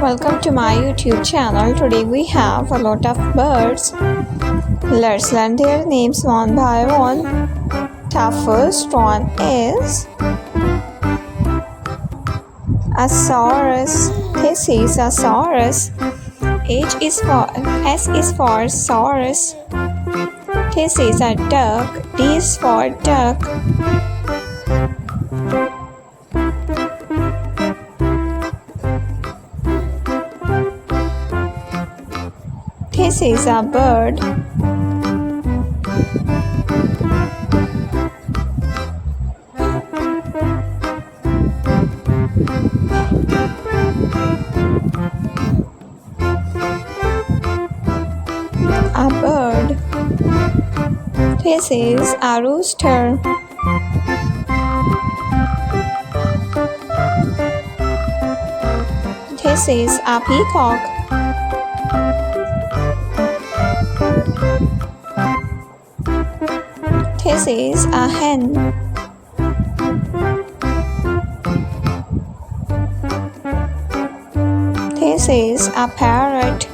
Welcome to my YouTube channel. Today we have a lot of birds. Let's learn their names one by one. The first one is Asaurus. This is Asaurus. S is for Saurus. This is a duck. D is for duck. This is a bird. A bird. This is a rooster. This is a peacock. This is a hen. This is a parrot.